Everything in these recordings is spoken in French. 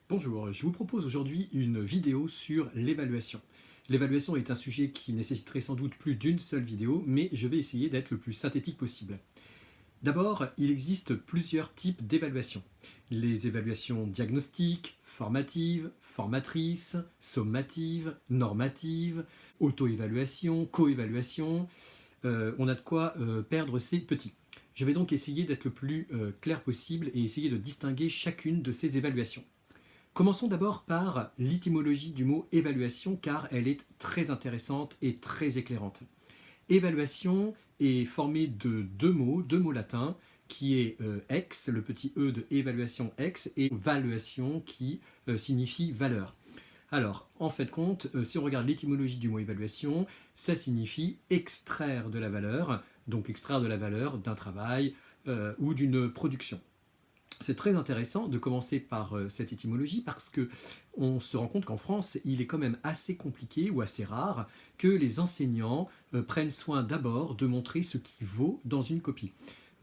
Bonjour, je vous propose aujourd'hui une vidéo sur l'évaluation. L'évaluation est un sujet qui nécessiterait sans doute plus d'une seule vidéo, mais je vais essayer d'être le plus synthétique possible. D'abord, il existe plusieurs types d'évaluations. Les évaluations diagnostiques, formatives, formatrices, sommatives, normatives, auto-évaluation, co-évaluation. On a de quoi perdre ses petits. Je vais donc essayer d'être le plus clair possible et essayer de distinguer chacune de ces évaluations. Commençons d'abord par l'étymologie du mot évaluation car elle est très intéressante et très éclairante. Évaluation est formée de deux mots latins qui est ex, le petit e de évaluation ex, et valuation qui signifie valeur. Alors, en fait compte, si on regarde l'étymologie du mot évaluation, ça signifie extraire de la valeur, donc extraire de la valeur d'un travail ou d'une production. C'est très intéressant de commencer par cette étymologie parce que on se rend compte qu'en France, il est quand même assez compliqué ou assez rare que les enseignants prennent soin d'abord de montrer ce qui vaut dans une copie.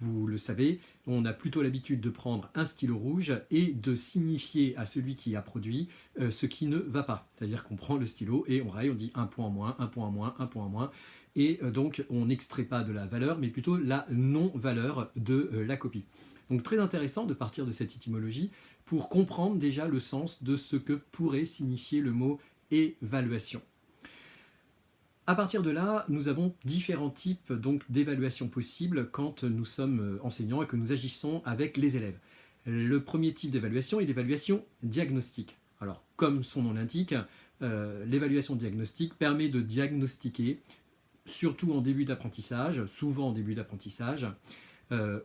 Vous le savez, on a plutôt l'habitude de prendre un stylo rouge et de signifier à celui qui a produit ce qui ne va pas. C'est-à-dire qu'on prend le stylo et on raye, on dit un point en moins, un point en moins, un point en moins. Et donc on n'extrait pas de la valeur, mais plutôt la non-valeur de la copie. Donc très intéressant de partir de cette étymologie pour comprendre déjà le sens de ce que pourrait signifier le mot évaluation. À partir de là, nous avons différents types d'évaluation possibles quand nous sommes enseignants et que nous agissons avec les élèves. Le premier type d'évaluation est l'évaluation diagnostique. Alors, comme son nom l'indique, l'évaluation diagnostique permet de diagnostiquer, surtout en début d'apprentissage, souvent en début d'apprentissage,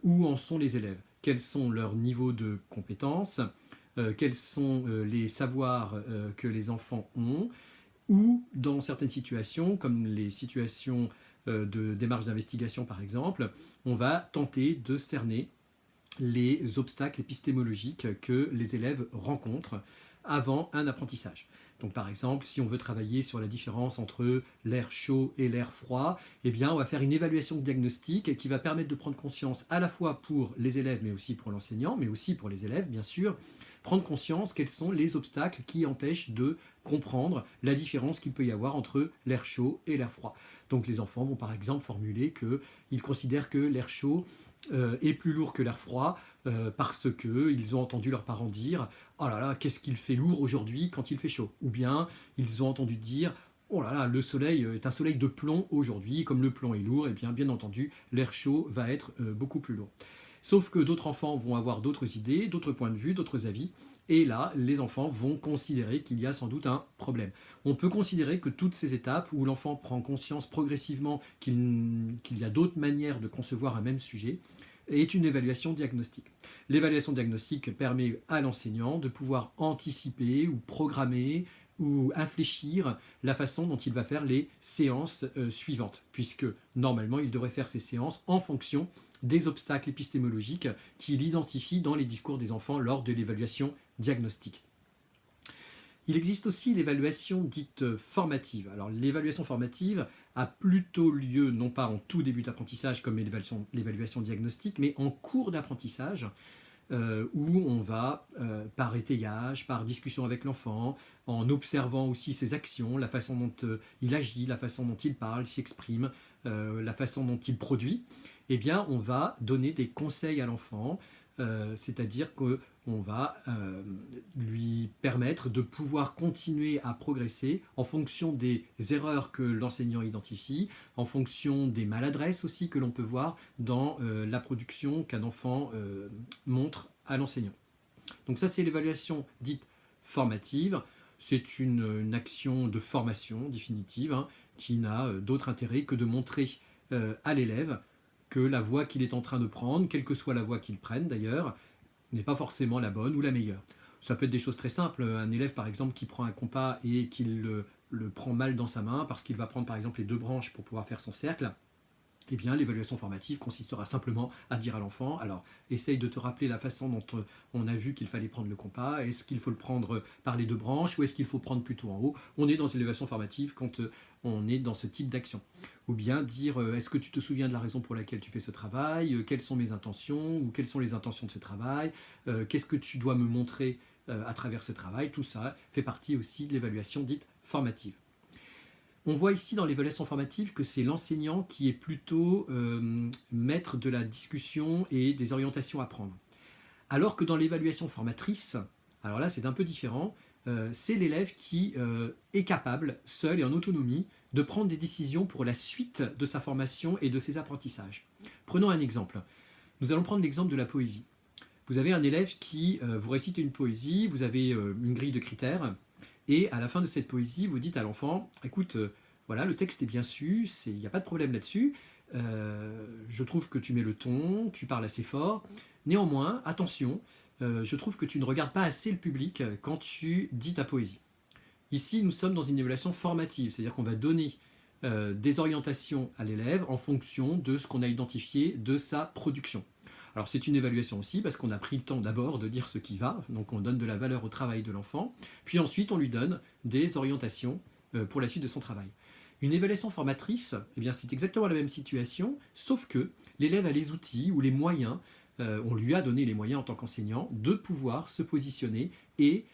où en sont les élèves, quels sont leurs niveaux de compétences, quels sont les savoirs que les enfants ont, ou dans certaines situations, comme les situations de démarche d'investigation par exemple, on va tenter de cerner les obstacles épistémologiques que les élèves rencontrent avant un apprentissage. Donc par exemple, si on veut travailler sur la différence entre l'air chaud et l'air froid, eh bien on va faire une évaluation diagnostique qui va permettre de prendre conscience à la fois pour les élèves, mais aussi pour l'enseignant, mais aussi pour les élèves bien sûr, prendre conscience quels sont les obstacles qui empêchent de comprendre la différence qu'il peut y avoir entre l'air chaud et l'air froid. Donc les enfants vont par exemple formuler qu'ils considèrent que l'air chaud est plus lourd que l'air froid parce qu'ils ont entendu leurs parents dire « Oh là là, qu'est-ce qu'il fait lourd aujourd'hui quand il fait chaud ?» Ou bien ils ont entendu dire « Oh là là, le soleil est un soleil de plomb aujourd'hui, comme le plomb est lourd, et bien entendu, l'air chaud va être beaucoup plus lourd. » Sauf que d'autres enfants vont avoir d'autres idées, d'autres points de vue, d'autres avis, et là, les enfants vont considérer qu'il y a sans doute un problème. On peut considérer que toutes ces étapes où l'enfant prend conscience progressivement qu'il y a d'autres manières de concevoir un même sujet, est une évaluation diagnostique. L'évaluation diagnostique permet à l'enseignant de pouvoir anticiper ou programmer ou infléchir la façon dont il va faire les séances suivantes, puisque normalement il devrait faire ces séances en fonction des obstacles épistémologiques qu'il identifie dans les discours des enfants lors de l'évaluation diagnostique. Il existe aussi l'évaluation dite formative. Alors l'évaluation formative a plutôt lieu non pas en tout début d'apprentissage comme l'évaluation diagnostique, mais en cours d'apprentissage où on va, par étayage, par discussion avec l'enfant, en observant aussi ses actions, la façon dont il agit, la façon dont il parle, s'exprime, la façon dont il produit, eh bien on va donner des conseils à l'enfant, c'est-à-dire qu'on va lui permettre de pouvoir continuer à progresser en fonction des erreurs que l'enseignant identifie, en fonction des maladresses aussi que l'on peut voir dans la production qu'un enfant montre à l'enseignant. Donc ça c'est l'évaluation dite formative, c'est une action de formation définitive qui n'a d'autre intérêt que de montrer à l'élève que la voie qu'il est en train de prendre, quelle que soit la voie qu'il prenne d'ailleurs, n'est pas forcément la bonne ou la meilleure. Ça peut être des choses très simples. Un élève par exemple qui prend un compas et qui le prend mal dans sa main parce qu'il va prendre par exemple les deux branches pour pouvoir faire son cercle, eh bien, l'évaluation formative consistera simplement à dire à l'enfant, alors essaye de te rappeler la façon dont on a vu qu'il fallait prendre le compas, est-ce qu'il faut le prendre par les deux branches ou est-ce qu'il faut prendre plutôt en haut? On est dans une évaluation formative quand on est dans ce type d'action. Ou bien dire, est-ce que tu te souviens de la raison pour laquelle tu fais ce travail, quelles sont mes intentions ou quelles sont les intentions de ce travail, qu'est-ce que tu dois me montrer à travers ce travail. Tout ça fait partie aussi de l'évaluation dite formative. On voit ici dans l'évaluation formative que c'est l'enseignant qui est plutôt maître de la discussion et des orientations à prendre. Alors que dans l'évaluation formatrice, alors là c'est un peu différent, c'est l'élève qui est capable, seul et en autonomie, de prendre des décisions pour la suite de sa formation et de ses apprentissages. Prenons un exemple. Nous allons prendre l'exemple de la poésie. Vous avez un élève qui vous récite une poésie, vous avez une grille de critères, et à la fin de cette poésie, vous dites à l'enfant, écoute, voilà, le texte est bien su, il n'y a pas de problème là-dessus, je trouve que tu mets le ton, tu parles assez fort, néanmoins, attention, je trouve que tu ne regardes pas assez le public quand tu dis ta poésie. Ici, nous sommes dans une évaluation formative, c'est-à-dire qu'on va donner des orientations à l'élève en fonction de ce qu'on a identifié de sa production. Alors c'est une évaluation aussi parce qu'on a pris le temps d'abord de dire ce qui va, donc on donne de la valeur au travail de l'enfant, puis ensuite on lui donne des orientations pour la suite de son travail. Une évaluation formatrice, eh bien, c'est exactement la même situation, sauf que l'élève a les outils ou les moyens, on lui a donné les moyens en tant qu'enseignant de pouvoir se positionner et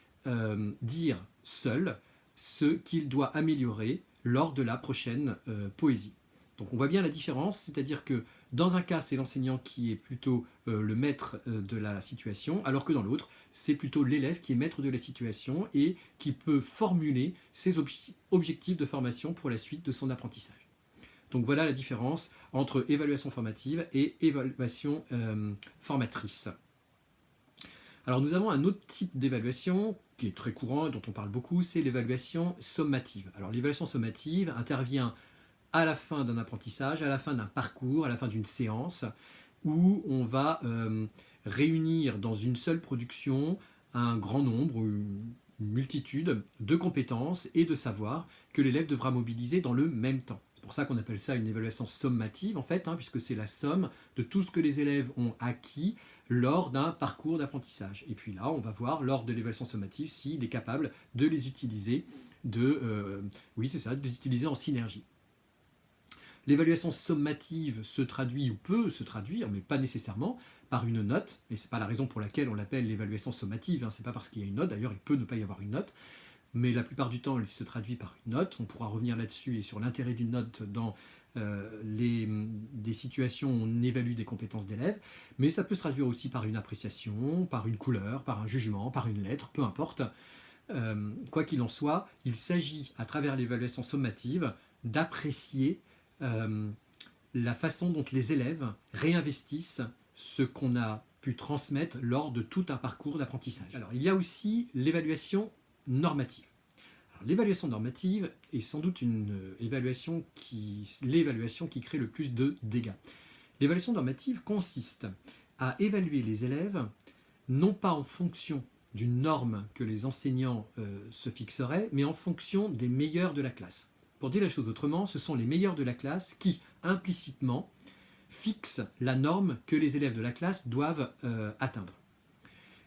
dire seul ce qu'il doit améliorer lors de la prochaine poésie. Donc on voit bien la différence, c'est-à-dire que dans un cas, c'est l'enseignant qui est plutôt le maître de la situation, alors que dans l'autre, c'est plutôt l'élève qui est maître de la situation et qui peut formuler ses objectifs de formation pour la suite de son apprentissage. Donc voilà la différence entre évaluation formative et évaluation formatrice. Alors nous avons un autre type d'évaluation qui est très courant et dont on parle beaucoup, c'est l'évaluation sommative. Alors l'évaluation sommative intervient à la fin d'un apprentissage, à la fin d'un parcours, à la fin d'une séance, où on va réunir dans une seule production un grand nombre, une multitude de compétences et de savoirs que l'élève devra mobiliser dans le même temps. C'est pour ça qu'on appelle ça une évaluation sommative, en fait, puisque c'est la somme de tout ce que les élèves ont acquis lors d'un parcours d'apprentissage. Et puis là, on va voir, lors de l'évaluation sommative, s'il est capable de les utiliser, de les utiliser en synergie. L'évaluation sommative se traduit ou peut se traduire, mais pas nécessairement, par une note, et ce n'est pas la raison pour laquelle on l'appelle l'évaluation sommative, c'est pas parce qu'il y a une note, d'ailleurs il peut ne pas y avoir une note, mais la plupart du temps elle se traduit par une note, on pourra revenir là-dessus et sur l'intérêt d'une note dans des situations où on évalue des compétences d'élèves, mais ça peut se traduire aussi par une appréciation, par une couleur, par un jugement, par une lettre, peu importe. Quoi qu'il en soit, il s'agit, à travers l'évaluation sommative, d'apprécier la façon dont les élèves réinvestissent ce qu'on a pu transmettre lors de tout un parcours d'apprentissage. Alors, il y a aussi l'évaluation normative. L'évaluation normative est sans doute l'évaluation qui crée le plus de dégâts. L'évaluation normative consiste à évaluer les élèves non pas en fonction d'une norme que les enseignants se fixeraient, mais en fonction des meilleurs de la classe. Pour dire la chose autrement, ce sont les meilleurs de la classe qui, implicitement, fixent la norme que les élèves de la classe doivent atteindre.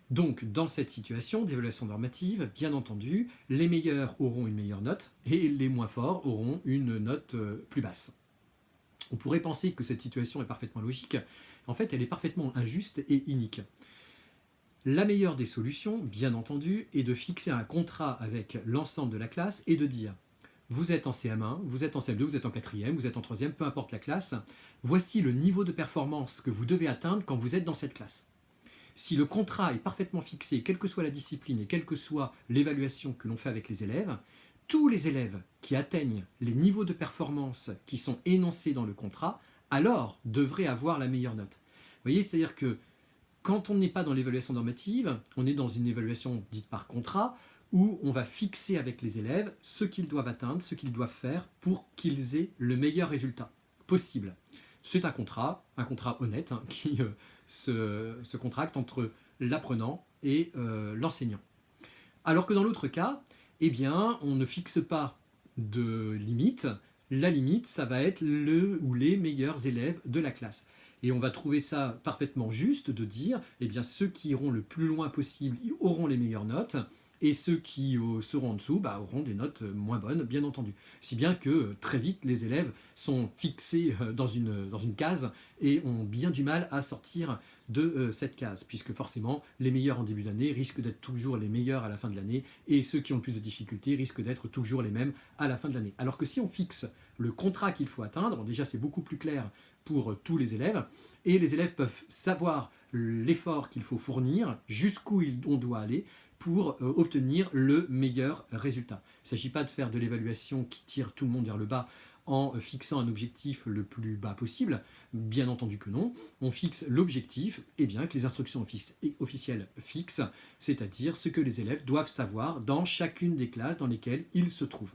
Donc, dans cette situation d'évaluation normative, bien entendu, les meilleurs auront une meilleure note et les moins forts auront une note plus basse. On pourrait penser que cette situation est parfaitement logique. En fait, elle est parfaitement injuste et inique. La meilleure des solutions, bien entendu, est de fixer un contrat avec l'ensemble de la classe et de dire vous êtes en CM1, vous êtes en CM2, vous êtes en 4e, vous êtes en 3e, peu importe la classe, voici le niveau de performance que vous devez atteindre quand vous êtes dans cette classe. Si le contrat est parfaitement fixé, quelle que soit la discipline et quelle que soit l'évaluation que l'on fait avec les élèves, tous les élèves qui atteignent les niveaux de performance qui sont énoncés dans le contrat, alors devraient avoir la meilleure note. Vous voyez, c'est-à-dire que quand on n'est pas dans l'évaluation normative, on est dans une évaluation dite par contrat, où on va fixer avec les élèves ce qu'ils doivent atteindre, ce qu'ils doivent faire pour qu'ils aient le meilleur résultat possible. C'est un contrat honnête, qui se contracte entre l'apprenant et l'enseignant. Alors que dans l'autre cas, eh bien, on ne fixe pas de limite. La limite, ça va être le ou les meilleurs élèves de la classe. Et on va trouver ça parfaitement juste de dire, eh bien, ceux qui iront le plus loin possible auront les meilleures notes, et ceux qui seront en dessous auront des notes moins bonnes, bien entendu. Si bien que très vite, les élèves sont fixés dans une case et ont bien du mal à sortir de cette case, puisque forcément, les meilleurs en début d'année risquent d'être toujours les meilleurs à la fin de l'année, et ceux qui ont le plus de difficultés risquent d'être toujours les mêmes à la fin de l'année. Alors que si on fixe le contrat qu'il faut atteindre, déjà c'est beaucoup plus clair pour tous les élèves, et les élèves peuvent savoir l'effort qu'il faut fournir, jusqu'où on doit aller, pour obtenir le meilleur résultat. Il ne s'agit pas de faire de l'évaluation qui tire tout le monde vers le bas en fixant un objectif le plus bas possible, bien entendu que non. On fixe l'objectif que les instructions officielles fixent, c'est-à-dire ce que les élèves doivent savoir dans chacune des classes dans lesquelles ils se trouvent.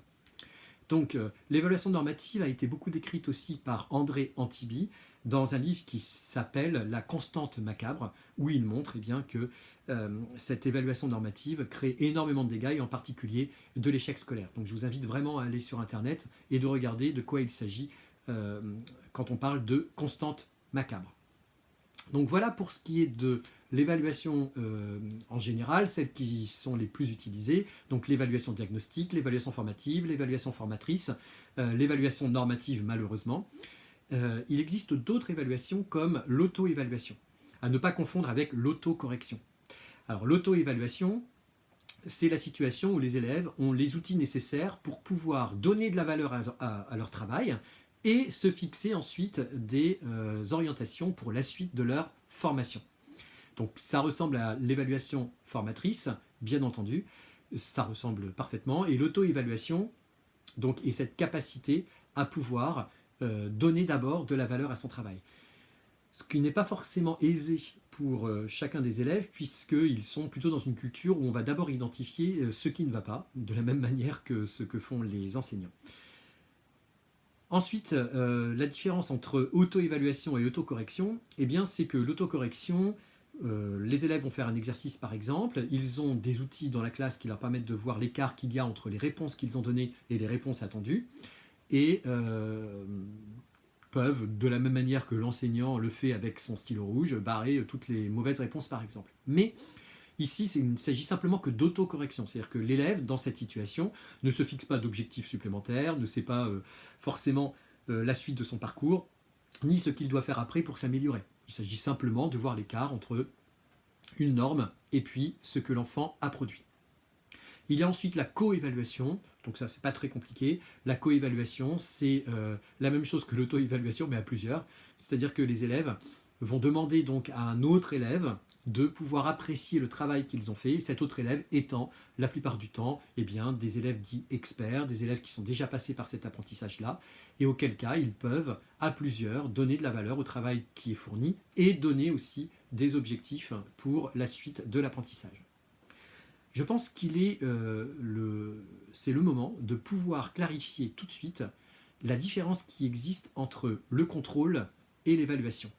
Donc l'évaluation normative a été beaucoup décrite aussi par André Antibi dans un livre qui s'appelle La constante macabre, où il montre que cette évaluation normative crée énormément de dégâts, et en particulier de l'échec scolaire. Donc je vous invite vraiment à aller sur Internet et de regarder de quoi il s'agit quand on parle de constante macabre. Donc voilà pour ce qui est de l'évaluation en général, celles qui sont les plus utilisées, donc l'évaluation diagnostique, l'évaluation formative, l'évaluation formatrice, l'évaluation normative malheureusement. Il existe d'autres évaluations comme l'auto-évaluation, à ne pas confondre avec l'auto-correction. Alors l'auto-évaluation, c'est la situation où les élèves ont les outils nécessaires pour pouvoir donner de la valeur à leur travail et se fixer ensuite des orientations pour la suite de leur formation. Donc ça ressemble à l'évaluation formatrice, bien entendu, ça ressemble parfaitement, et l'auto-évaluation est cette capacité à pouvoir donner d'abord de la valeur à son travail. Ce qui n'est pas forcément aisé pour chacun des élèves, puisqu'ils sont plutôt dans une culture où on va d'abord identifier ce qui ne va pas, de la même manière que ce que font les enseignants. Ensuite, la différence entre auto-évaluation et autocorrection, c'est que l'autocorrection, les élèves vont faire un exercice par exemple, ils ont des outils dans la classe qui leur permettent de voir l'écart qu'il y a entre les réponses qu'ils ont données et les réponses attendues, et peuvent, de la même manière que l'enseignant le fait avec son stylo rouge, barrer toutes les mauvaises réponses par exemple. Mais ici, il ne s'agit simplement que d'autocorrection, c'est-à-dire que l'élève, dans cette situation, ne se fixe pas d'objectifs supplémentaires, ne sait pas forcément la suite de son parcours, ni ce qu'il doit faire après pour s'améliorer. Il s'agit simplement de voir l'écart entre une norme et puis ce que l'enfant a produit. Il y a ensuite la co-évaluation, donc ça c'est pas très compliqué. La co-évaluation, c'est la même chose que l'auto-évaluation, mais à plusieurs. C'est-à-dire que les élèves vont demander donc à un autre élève de pouvoir apprécier le travail qu'ils ont fait, cet autre élève étant la plupart du temps des élèves dits experts, des élèves qui sont déjà passés par cet apprentissage-là, et auquel cas ils peuvent à plusieurs donner de la valeur au travail qui est fourni et donner aussi des objectifs pour la suite de l'apprentissage. Je pense qu'il est c'est le moment de pouvoir clarifier tout de suite la différence qui existe entre le contrôle et l'évaluation.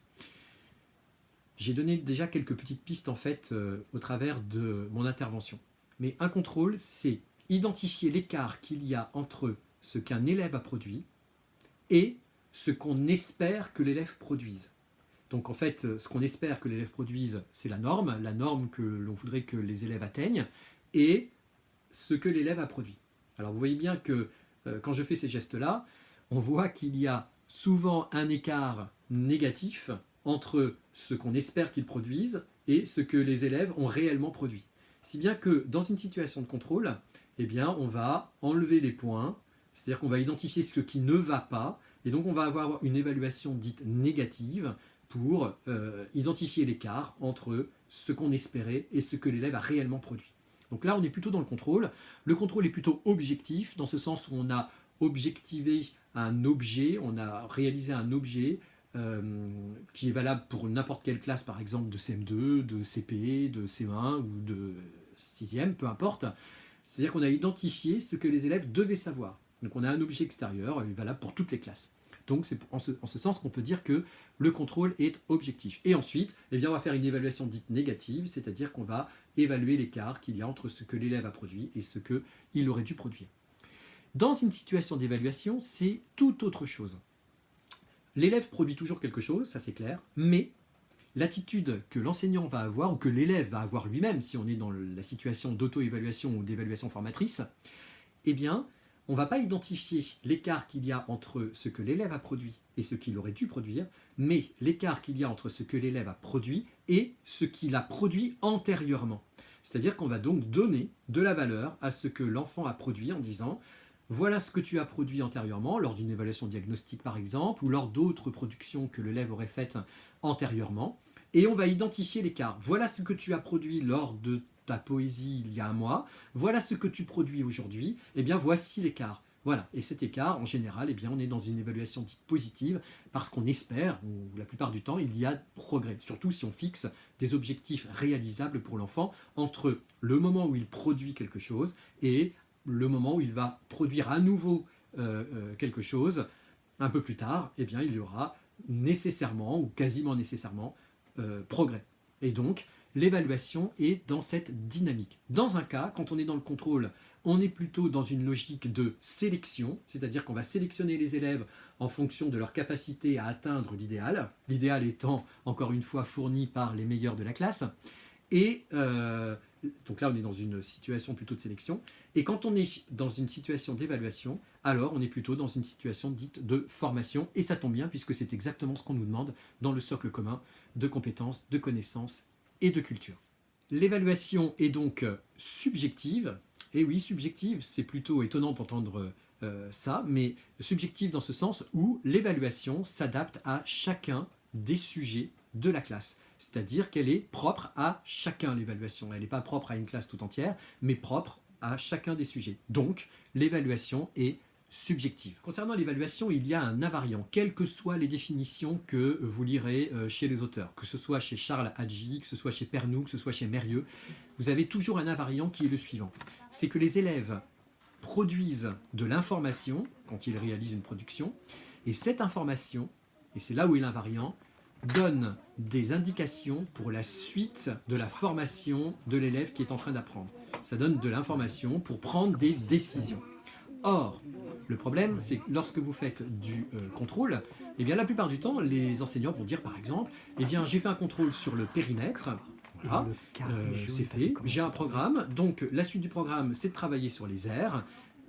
J'ai donné déjà quelques petites pistes en fait au travers de mon intervention. Mais un contrôle, c'est identifier l'écart qu'il y a entre ce qu'un élève a produit et ce qu'on espère que l'élève produise. Donc en fait, ce qu'on espère que l'élève produise, c'est la norme que l'on voudrait que les élèves atteignent, et ce que l'élève a produit. Alors vous voyez bien que quand je fais ces gestes-là, on voit qu'il y a souvent un écart négatif entre ce qu'on espère qu'ils produisent et ce que les élèves ont réellement produit. Si bien que dans une situation de contrôle, on va enlever les points, c'est-à-dire qu'on va identifier ce qui ne va pas, et donc on va avoir une évaluation dite négative pour identifier l'écart entre ce qu'on espérait et ce que l'élève a réellement produit. Donc là, on est plutôt dans le contrôle. Le contrôle est plutôt objectif, dans ce sens où on a objectivé un objet, on a réalisé un objet qui est valable pour n'importe quelle classe, par exemple de CM2, de CP, de CE1 ou de 6e, peu importe. C'est-à-dire qu'on a identifié ce que les élèves devaient savoir. Donc on a un objet extérieur valable pour toutes les classes. Donc c'est en ce sens qu'on peut dire que le contrôle est objectif. Et ensuite, on va faire une évaluation dite négative, c'est-à-dire qu'on va évaluer l'écart qu'il y a entre ce que l'élève a produit et ce qu'il aurait dû produire. Dans une situation d'évaluation, c'est tout autre chose. L'élève produit toujours quelque chose, ça c'est clair, mais l'attitude que l'enseignant va avoir, ou que l'élève va avoir lui-même, si on est dans la situation d'auto-évaluation ou d'évaluation formatrice, eh bien, on ne va pas identifier l'écart qu'il y a entre ce que l'élève a produit et ce qu'il aurait dû produire, mais l'écart qu'il y a entre ce que l'élève a produit et ce qu'il a produit antérieurement. C'est-à-dire qu'on va donc donner de la valeur à ce que l'enfant a produit en disant « voilà ce que tu as produit antérieurement, lors d'une évaluation diagnostique par exemple, ou lors d'autres productions que l'élève aurait faites antérieurement, et on va identifier l'écart. Voilà ce que tu as produit lors de ta poésie il y a un mois, voilà ce que tu produis aujourd'hui, et bien voici l'écart. Voilà, et cet écart, en général, eh bien, on est dans une évaluation dite positive, parce qu'on espère, ou la plupart du temps, il y a progrès. Surtout si on fixe des objectifs réalisables pour l'enfant entre le moment où il produit quelque chose et le moment où il va produire à nouveau quelque chose. Un peu plus tard, eh bien, il y aura nécessairement, ou quasiment nécessairement, progrès. Et donc, l'évaluation est dans cette dynamique. Dans un cas, quand on est dans le contrôle, on est plutôt dans une logique de sélection, c'est-à-dire qu'on va sélectionner les élèves en fonction de leur capacité à atteindre l'idéal, l'idéal étant, encore une fois, fourni par les meilleurs de la classe. Et donc là, on est dans une situation plutôt de sélection. Et quand on est dans une situation d'évaluation, alors on est plutôt dans une situation dite de formation. Et ça tombe bien, puisque c'est exactement ce qu'on nous demande dans le socle commun de compétences, de connaissances et de culture. L'évaluation est donc subjective. Et oui, subjective, c'est plutôt étonnant d'entendre ça, mais subjective dans ce sens où l'évaluation s'adapte à chacun des sujets de la classe. C'est-à-dire qu'elle est propre à chacun, l'évaluation. Elle n'est pas propre à une classe tout entière, mais propre à chacun des sujets. Donc, l'évaluation est subjective. Concernant l'évaluation, il y a un invariant, quelles que soient les définitions que vous lirez chez les auteurs, que ce soit chez Charles Hadji, que ce soit chez Pernoud, que ce soit chez Mérieux, vous avez toujours un invariant qui est le suivant. C'est que les élèves produisent de l'information quand ils réalisent une production, et cette information, et c'est là où est l'invariant, donne des indications pour la suite de la formation de l'élève qui est en train d'apprendre. Ça donne de l'information pour prendre des décisions. Or, le problème, c'est que lorsque vous faites du contrôle, eh bien, la plupart du temps, les enseignants vont dire, par exemple, eh bien, j'ai fait un contrôle sur le périmètre, voilà, c'est fait, j'ai un programme, donc la suite du programme, c'est de travailler sur les aires,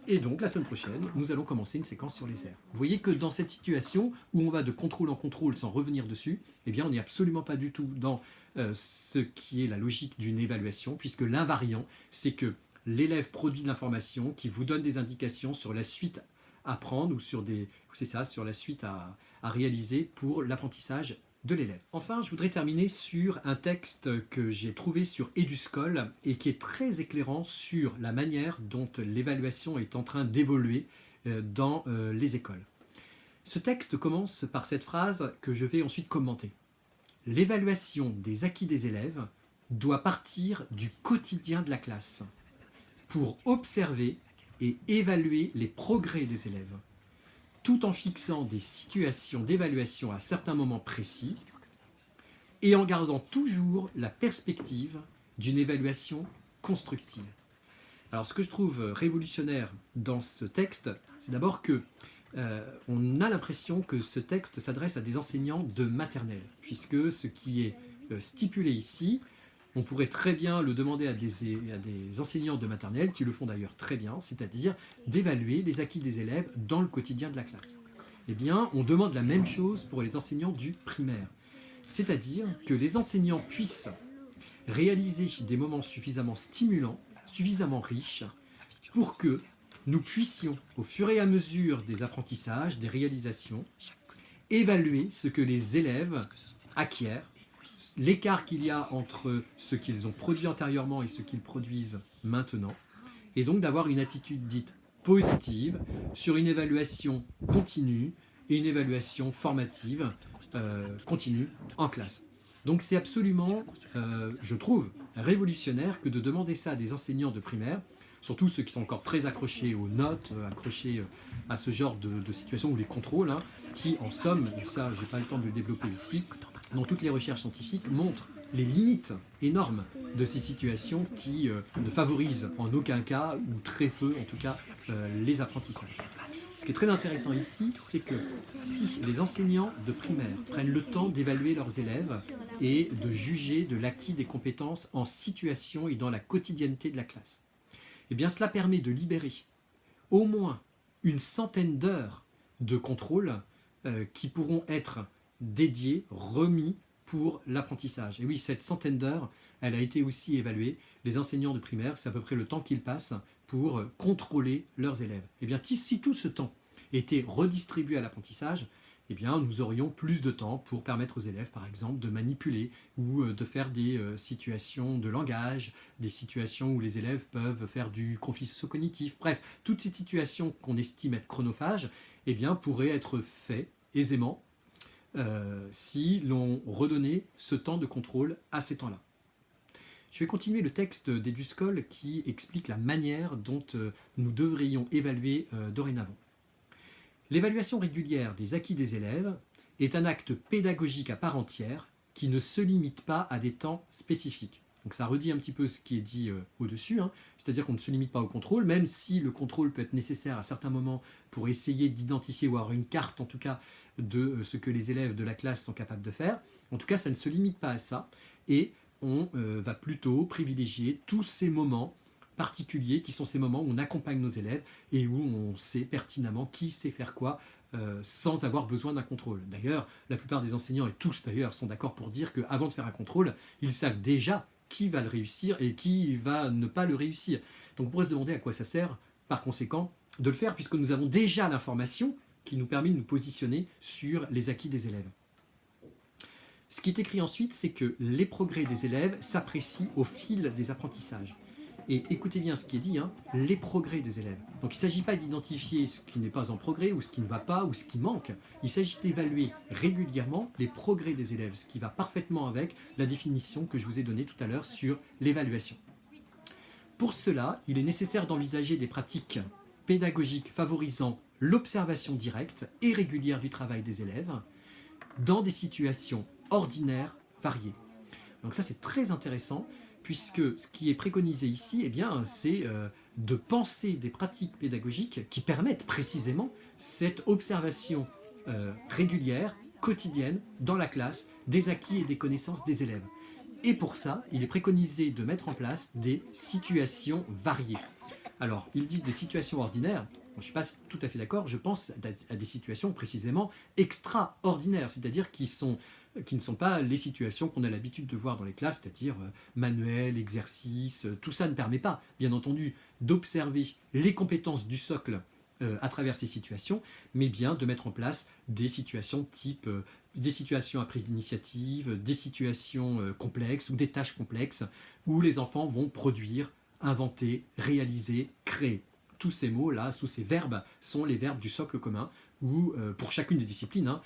et donc, la semaine prochaine, nous allons commencer une séquence sur les aires. Vous voyez que dans cette situation où on va de contrôle en contrôle sans revenir dessus, eh bien, on n'est absolument pas du tout dans ce qui est la logique d'une évaluation, puisque l'invariant, c'est que l'élève produit de l'information qui vous donne des indications sur la suite à prendre ou sur sur la suite à réaliser pour l'apprentissage de l'élève. Enfin, je voudrais terminer sur un texte que j'ai trouvé sur Eduscol et qui est très éclairant sur la manière dont l'évaluation est en train d'évoluer dans les écoles. Ce texte commence par cette phrase que je vais ensuite commenter. L'évaluation des acquis des élèves doit partir du quotidien de la classe pour observer et évaluer les progrès des élèves, tout en fixant des situations d'évaluation à certains moments précis et en gardant toujours la perspective d'une évaluation constructive. Alors, ce que je trouve révolutionnaire dans ce texte, c'est d'abord que on a l'impression que ce texte s'adresse à des enseignants de maternelle, puisque ce qui est stipulé ici, on pourrait très bien le demander à des enseignants de maternelle, qui le font d'ailleurs très bien, c'est-à-dire d'évaluer les acquis des élèves dans le quotidien de la classe. Eh bien, on demande la même chose pour les enseignants du primaire. C'est-à-dire que les enseignants puissent réaliser des moments suffisamment stimulants, suffisamment riches, pour que nous puissions, au fur et à mesure des apprentissages, des réalisations, évaluer ce que les élèves acquièrent, l'écart qu'il y a entre ce qu'ils ont produit antérieurement et ce qu'ils produisent maintenant, et donc d'avoir une attitude dite positive sur une évaluation continue et une évaluation formative continue en classe. Donc c'est absolument, je trouve, révolutionnaire que de demander ça à des enseignants de primaire, surtout ceux qui sont encore très accrochés aux notes, accrochés à ce genre de situation, ou les contrôles, hein, qui en somme, et ça je n'ai pas le temps de le développer ici, dans toutes les recherches scientifiques, montrent les limites énormes de ces situations qui ne favorisent en aucun cas, ou très peu en tout cas, les apprentissages. Ce qui est très intéressant ici, c'est que si les enseignants de primaire prennent le temps d'évaluer leurs élèves et de juger de l'acquis des compétences en situation et dans la quotidienneté de la classe, eh bien cela permet de libérer au moins une centaine d'heures de contrôle qui pourront être dédiées, remis pour l'apprentissage. Et oui, cette centaine d'heures, elle a été aussi évaluée. Les enseignants de primaire, c'est à peu près le temps qu'ils passent pour contrôler leurs élèves. Et bien, si tout ce temps était redistribué à l'apprentissage, eh bien, nous aurions plus de temps pour permettre aux élèves, par exemple, de manipuler ou de faire des situations de langage, des situations où les élèves peuvent faire du conflit socio-cognitif. Bref, toutes ces situations qu'on estime être chronophages, eh bien, pourraient être faites aisément si l'on redonnait ce temps de contrôle à ces temps-là. Je vais continuer le texte d'Eduscol qui explique la manière dont nous devrions évaluer dorénavant. L'évaluation régulière des acquis des élèves est un acte pédagogique à part entière qui ne se limite pas à des temps spécifiques. Donc ça redit un petit peu ce qui est dit au-dessus, hein. C'est-à-dire qu'on ne se limite pas au contrôle, même si le contrôle peut être nécessaire à certains moments pour essayer d'identifier ou avoir une carte en tout cas de ce que les élèves de la classe sont capables de faire. En tout cas, ça ne se limite pas à ça et on va plutôt privilégier tous ces moments particuliers qui sont ces moments où on accompagne nos élèves et où on sait pertinemment qui sait faire quoi sans avoir besoin d'un contrôle. D'ailleurs, la plupart des enseignants, et tous d'ailleurs, sont d'accord pour dire qu'avant de faire un contrôle, ils savent déjà qui va le réussir et qui va ne pas le réussir. Donc on pourrait se demander à quoi ça sert, par conséquent, de le faire, puisque nous avons déjà l'information qui nous permet de nous positionner sur les acquis des élèves. Ce qui est écrit ensuite, c'est que les progrès des élèves s'apprécient au fil des apprentissages. Et écoutez bien ce qui est dit, hein, les progrès des élèves. Donc il ne s'agit pas d'identifier ce qui n'est pas en progrès, ou ce qui ne va pas, ou ce qui manque. Il s'agit d'évaluer régulièrement les progrès des élèves, ce qui va parfaitement avec la définition que je vous ai donnée tout à l'heure sur l'évaluation. Pour cela, il est nécessaire d'envisager des pratiques pédagogiques favorisant l'observation directe et régulière du travail des élèves dans des situations ordinaires variées. Donc ça c'est très intéressant, puisque ce qui est préconisé ici, eh bien, c'est de penser des pratiques pédagogiques qui permettent précisément cette observation régulière, quotidienne, dans la classe, des acquis et des connaissances des élèves. Et pour ça, il est préconisé de mettre en place des situations variées. Alors, il dit des situations ordinaires. Je ne suis pas tout à fait d'accord, je pense à des situations précisément extraordinaires, c'est-à-dire qui ne sont pas les situations qu'on a l'habitude de voir dans les classes, c'est-à-dire manuels, exercices, tout ça ne permet pas, bien entendu, d'observer les compétences du socle à travers ces situations, mais bien de mettre en place des situations type des situations à prise d'initiative, des situations complexes ou des tâches complexes où les enfants vont produire, inventer, réaliser, créer. Tous ces mots-là, tous ces verbes sont les verbes du socle commun ou pour chacune des disciplines,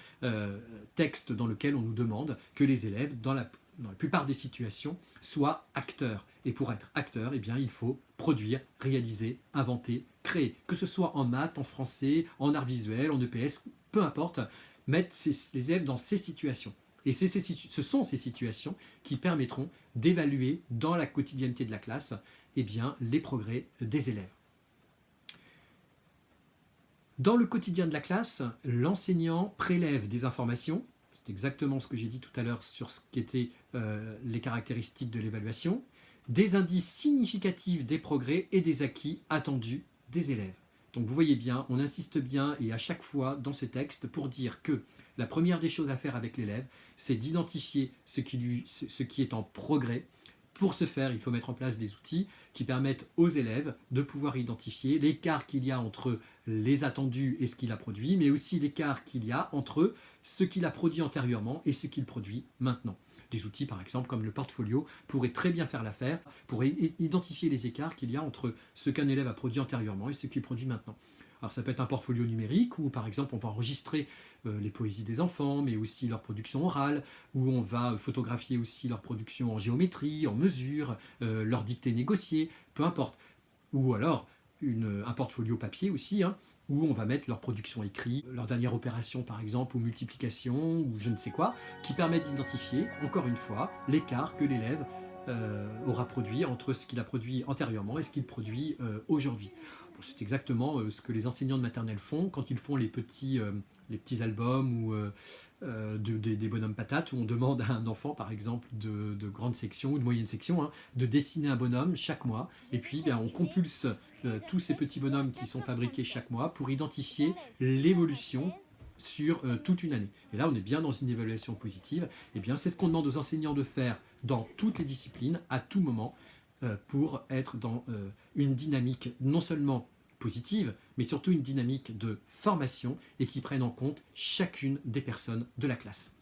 texte dans lequel on nous demande que les élèves, dans la plupart des situations, soient acteurs. Et pour être acteur, eh bien, il faut produire, réaliser, inventer, créer. Que ce soit en maths, en français, en art visuel, en EPS, peu importe, mettre les élèves dans ces situations. Et ce sont ces situations qui permettront d'évaluer dans la quotidienneté de la classe eh bien, les progrès des élèves. Dans le quotidien de la classe, l'enseignant prélève des informations, c'est exactement ce que j'ai dit tout à l'heure sur ce qu'étaient les caractéristiques de l'évaluation, des indices significatifs des progrès et des acquis attendus des élèves. Donc vous voyez bien, on insiste bien et à chaque fois dans ce texte pour dire que la première des choses à faire avec l'élève, c'est d'identifier ce qui est en progrès. Pour ce faire, il faut mettre en place des outils qui permettent aux élèves de pouvoir identifier l'écart qu'il y a entre les attendus et ce qu'il a produit, mais aussi l'écart qu'il y a entre ce qu'il a produit antérieurement et ce qu'il produit maintenant. Des outils, par exemple, comme le portfolio, pourraient très bien faire l'affaire pour identifier les écarts qu'il y a entre ce qu'un élève a produit antérieurement et ce qu'il produit maintenant. Alors ça peut être un portfolio numérique où par exemple on va enregistrer les poésies des enfants, mais aussi leur production orale, où on va photographier aussi leur production en géométrie, en mesure, leur dictée négociée, peu importe. Ou alors un portfolio papier aussi, où on va mettre leur production écrite, leur dernière opération par exemple, ou multiplication, ou je ne sais quoi, qui permettent d'identifier, encore une fois, l'écart que l'élève aura produit entre ce qu'il a produit antérieurement et ce qu'il produit aujourd'hui. Bon, c'est exactement ce que les enseignants de maternelle font quand ils font les petits albums ou des bonhommes patates, où on demande à un enfant, par exemple, de grande section ou de moyenne section, hein, de dessiner un bonhomme chaque mois. Et puis, bien, on compulse tous ces petits bonhommes qui sont fabriqués chaque mois pour identifier l'évolution sur toute une année. Et là, on est bien dans une évaluation positive. Et bien, c'est ce qu'on demande aux enseignants de faire dans toutes les disciplines, à tout moment, pour être dans une dynamique non seulement positive, mais surtout une dynamique de formation et qui prenne en compte chacune des personnes de la classe.